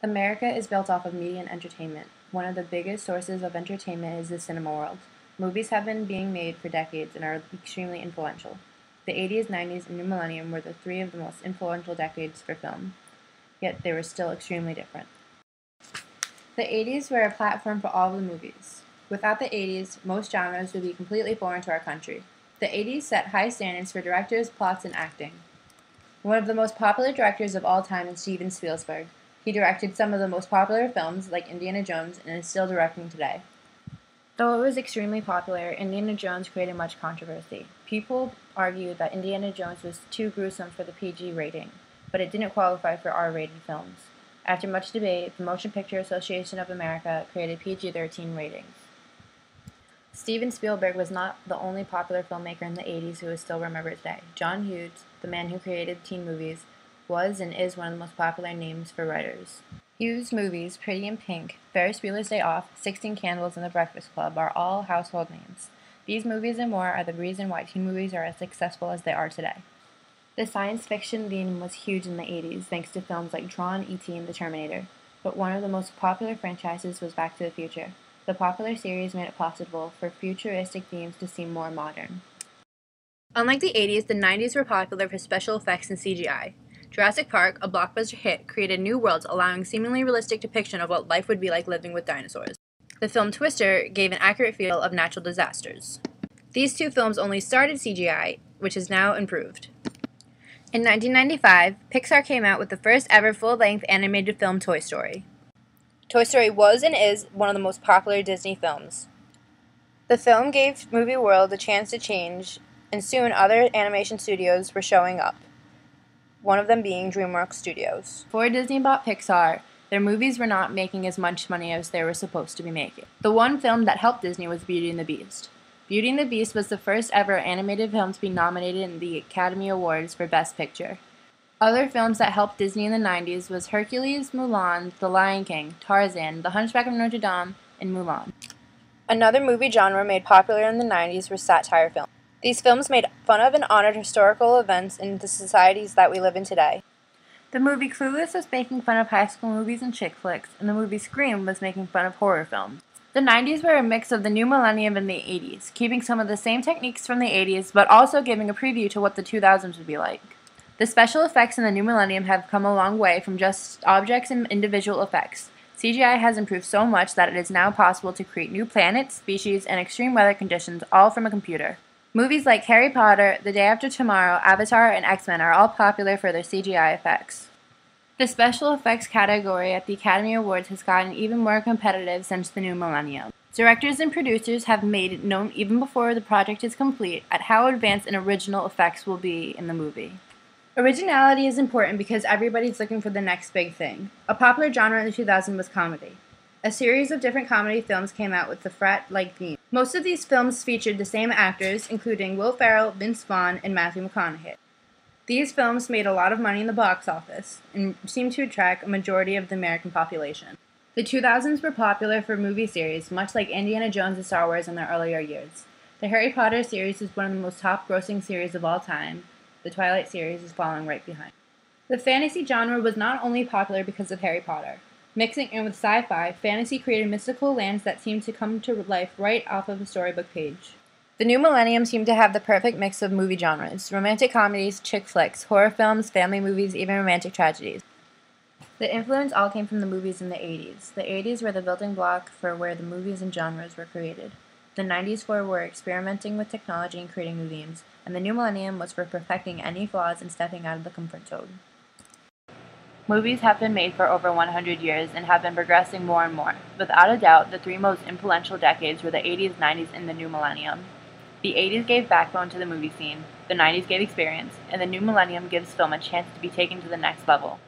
America is built off of media and entertainment. One of the biggest sources of entertainment is the cinema world. Movies have been being made for decades and are extremely influential. The 80s, 90s, and new millennium were the three of the most influential decades for film, yet they were still extremely different. The 80s were a platform for all of the movies. Without the 80s, most genres would be completely foreign to our country. The 80s set high standards for directors, plots, and acting. One of the most popular directors of all time is Steven Spielberg. He directed some of the most popular films, like Indiana Jones, and is still directing today. Though it was extremely popular, Indiana Jones created much controversy. People argued that Indiana Jones was too gruesome for the PG rating, but it didn't qualify for R-rated films. After much debate, the Motion Picture Association of America created PG-13 ratings. Steven Spielberg was not the only popular filmmaker in the 80s who is still remembered today. John Hughes, the man who created teen movies, was and is one of the most popular names for writers. Hughes' movies, Pretty in Pink, Ferris Bueller's Day Off, 16 Candles, and The Breakfast Club are all household names. These movies and more are the reason why teen movies are as successful as they are today. The science fiction theme was huge in the 80s thanks to films like Tron, E.T., and The Terminator, but one of the most popular franchises was Back to the Future. The popular series made it possible for futuristic themes to seem more modern. Unlike the 80s, the 90s were popular for special effects and CGI. Jurassic Park, a blockbuster hit, created new worlds allowing seemingly realistic depiction of what life would be like living with dinosaurs. The film Twister gave an accurate feel of natural disasters. These two films only started CGI, which is now improved. In 1995, Pixar came out with the first ever full-length animated film, Toy Story. Toy Story was and is one of the most popular Disney films. The film gave movie world a chance to change, and soon other animation studios were showing up, one of them being DreamWorks Studios. Before Disney bought Pixar, their movies were not making as much money as they were supposed to be making. The one film that helped Disney was Beauty and the Beast. Beauty and the Beast was the first ever animated film to be nominated in the Academy Awards for Best Picture. Other films that helped Disney in the 90s was Hercules, Mulan, The Lion King, Tarzan, The Hunchback of Notre Dame, and Mulan. Another movie genre made popular in the 90s were satire films. These films made fun of and honored historical events in the societies that we live in today. The movie Clueless was making fun of high school movies and chick flicks, and the movie Scream was making fun of horror films. The 90s were a mix of the new millennium and the 80s, keeping some of the same techniques from the 80s, but also giving a preview to what the 2000s would be like. The special effects in the new millennium have come a long way from just objects and individual effects. CGI has improved so much that it is now possible to create new planets, species, and extreme weather conditions all from a computer. Movies like Harry Potter, The Day After Tomorrow, Avatar, and X-Men are all popular for their CGI effects. The special effects category at the Academy Awards has gotten even more competitive since the new millennium. Directors and producers have made it known even before the project is complete at how advanced and original effects will be in the movie. Originality is important because everybody's looking for the next big thing. A popular genre in the 2000s was comedy. A series of different comedy films came out with the frat-like theme. Most of these films featured the same actors, including Will Ferrell, Vince Vaughn, and Matthew McConaughey. These films made a lot of money in the box office and seemed to attract a majority of the American population. The 2000s were popular for movie series, much like Indiana Jones and Star Wars in their earlier years. The Harry Potter series is one of the most top-grossing series of all time. The Twilight series is following right behind. The fantasy genre was not only popular because of Harry Potter. Mixing in with sci-fi, fantasy created mystical lands that seemed to come to life right off of a storybook page. The new millennium seemed to have the perfect mix of movie genres: romantic comedies, chick flicks, horror films, family movies, even romantic tragedies. The influence all came from the movies in the 80s. The 80s were the building block for where the movies and genres were created. The 90s were experimenting with technology and creating new themes, and the new millennium was for perfecting any flaws and stepping out of the comfort zone. Movies have been made for over 100 years and have been progressing more and more. Without a doubt, the three most influential decades were the 80s, 90s, and the new millennium. The 80s gave backbone to the movie scene, the 90s gave experience, and the new millennium gives film a chance to be taken to the next level.